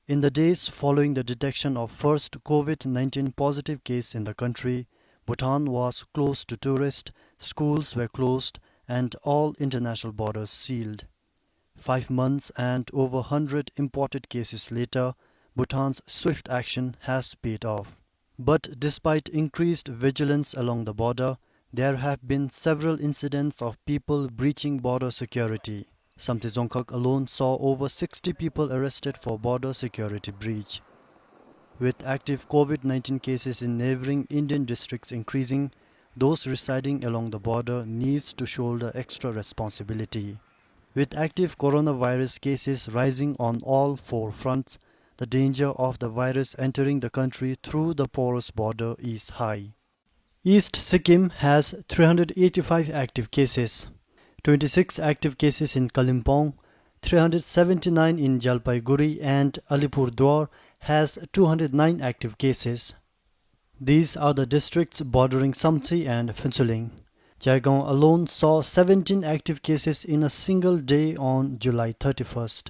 In the days following the detection of first COVID-19 positive case in the country, Bhutan was closed to tourists, schools were closed, and all international borders sealed. 5 months and over 100 imported cases later, Bhutan's swift action has paid off. But despite increased vigilance along the border, there have been several incidents of people breaching border security. Samti Zongkhak alone saw over 60 people arrested for border security breach. With active COVID-19 cases in neighboring Indian districts increasing, those residing along the border needs to shoulder extra responsibility. With active coronavirus cases rising on all four fronts, the danger of the virus entering the country through the porous border is high. East Sikkim has 385 active cases, 26 active cases in Kalimpong, 379 in Jalpaiguri, and Alipurduar has 209 active cases. These are the districts bordering Samtsi and Phuentsholing. Jaigaon alone saw 17 active cases in a single day on July 31st.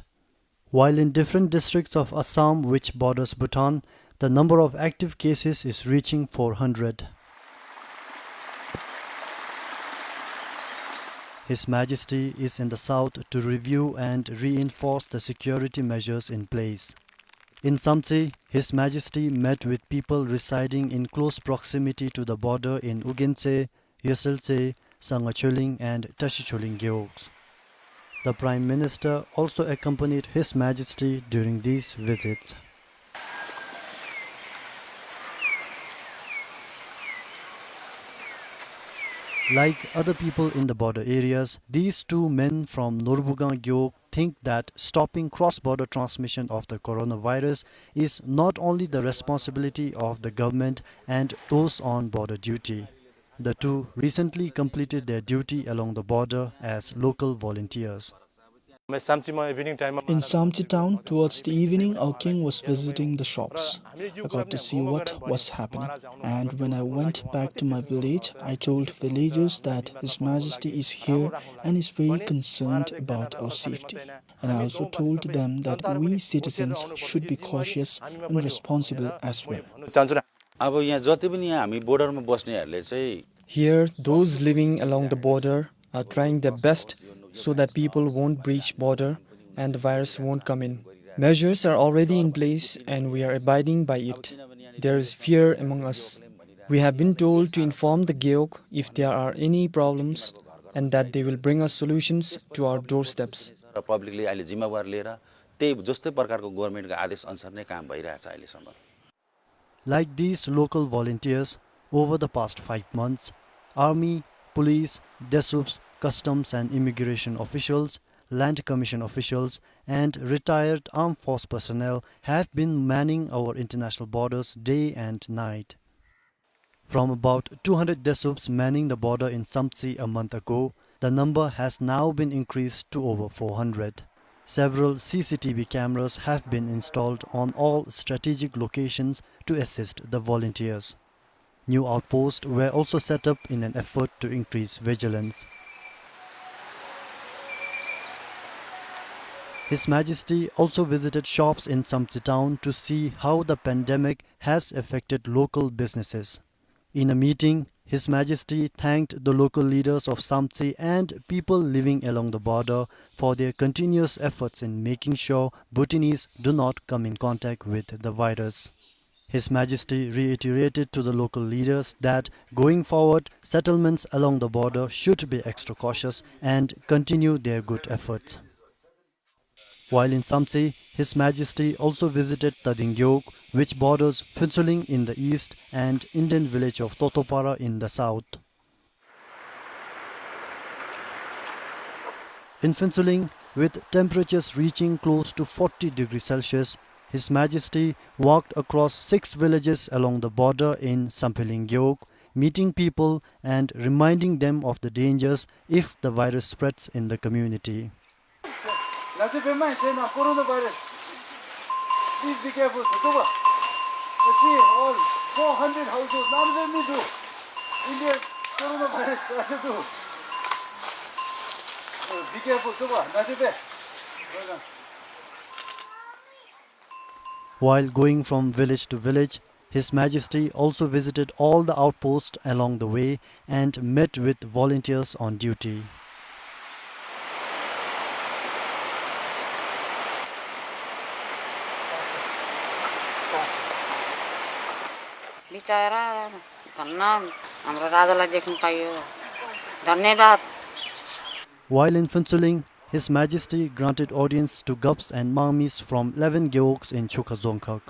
While in different districts of Assam which borders Bhutan, the number of active cases is reaching 400. His Majesty is in the south to review and reinforce the security measures in place. In Samtsi, His Majesty met with people residing in close proximity to the border in Ugense, Yeselse, Sangacholing and Tashicholing Gyeogs. The Prime Minister also accompanied His Majesty during these visits. Like other people in the border areas, these two men from Norbugang Gyok think that stopping cross-border transmission of the coronavirus is not only the responsibility of the government and those on border duty. The two recently completed their duty along the border as local volunteers. In Samchi town, towards the evening, our king was visiting the shops. I got to see what was happening. And when I went back to my village, I told villagers that His Majesty is here and is very concerned about our safety. And I also told them that we citizens should be cautious and responsible as well. Here, those living along the border are trying their best so that people won't breach border and the virus won't come in. Measures are already in place and we are abiding by it. There is fear among us. We have been told to inform the Geok if there are any problems and that they will bring us solutions to our doorsteps. Like these local volunteers, over the past 5 months, Army, Police, DESUPs, Customs and Immigration officials, Land Commission officials, and retired armed force personnel have been manning our international borders day and night. From about 200 DESUPs manning the border in Samtsi a month ago, the number has now been increased to over 400. Several CCTV cameras have been installed on all strategic locations to assist the volunteers. New outposts were also set up in an effort to increase vigilance. His Majesty also visited shops in Samtsi town to see how the pandemic has affected local businesses. In a meeting, His Majesty thanked the local leaders of Samtsi and people living along the border for their continuous efforts in making sure Bhutanese do not come in contact with the virus. His Majesty reiterated to the local leaders that going forward, settlements along the border should be extra cautious and continue their good efforts. While in Samtsi, His Majesty also visited Tadingyok, which borders Phuentsholing in the east and Indian village of Totopara in the south. In Phuentsholing, with temperatures reaching close to 40 degrees Celsius, His Majesty walked across 6 villages along the border in Samphelingyok, meeting people and reminding them of the dangers if the virus spreads in the community. Coronavirus. Please be careful. See, all 400 households. Now let me do. India coronavirus. Be careful. While going from village to village, His Majesty also visited all the outposts along the way and met with volunteers on duty. बिचारा धन्ना हाम्रो राजालाई देख्नु पाइयो धन्यवाद. While in Phuentsholing, His Majesty granted audience to Gups and Mamis from 11 Gyeoks in Chukazongkhak.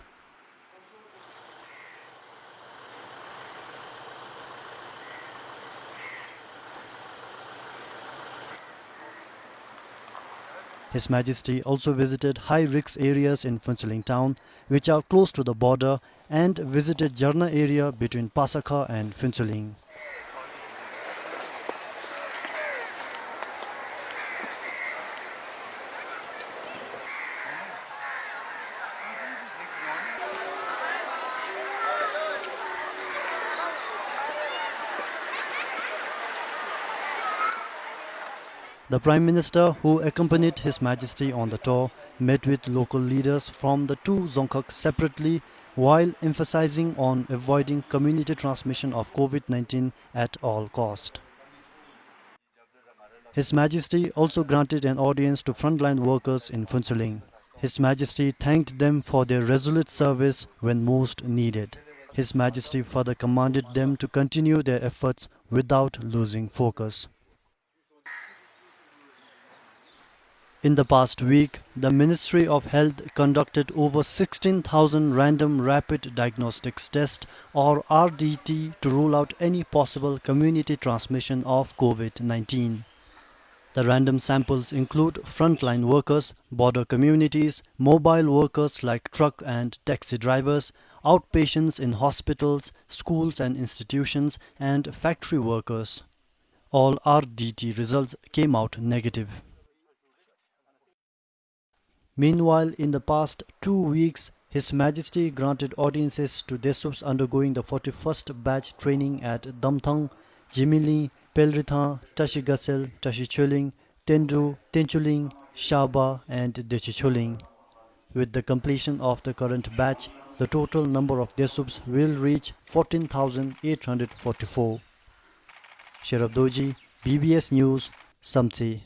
His Majesty also visited high-risk areas in Phuentsholing town, which are close to the border, and visited Jarna area between Pasakha and Phuentsholing. The Prime Minister, who accompanied His Majesty on the tour, met with local leaders from the two Dzongkhag separately while emphasizing on avoiding community transmission of COVID-19 at all cost. His Majesty also granted an audience to frontline workers in Phuentsholing. His Majesty thanked them for their resolute service when most needed. His Majesty further commanded them to continue their efforts without losing focus. In the past week, the Ministry of Health conducted over 16,000 random rapid diagnostics tests or RDT to rule out any possible community transmission of COVID-19. The random samples include frontline workers, border communities, mobile workers like truck and taxi drivers, outpatients in hospitals, schools and institutions, and factory workers. All RDT results came out negative. Meanwhile, in the past 2 weeks, His Majesty granted audiences to Desups undergoing the 41st batch training at Damthang, Jimili, Pelritha, Tashigasel, Tashicholing, Tendu, Tenchuling, Shaba and Dechicholing. With the completion of the current batch, the total number of Desups will reach 14,844. Sherab Doji, BBS News, Samtse.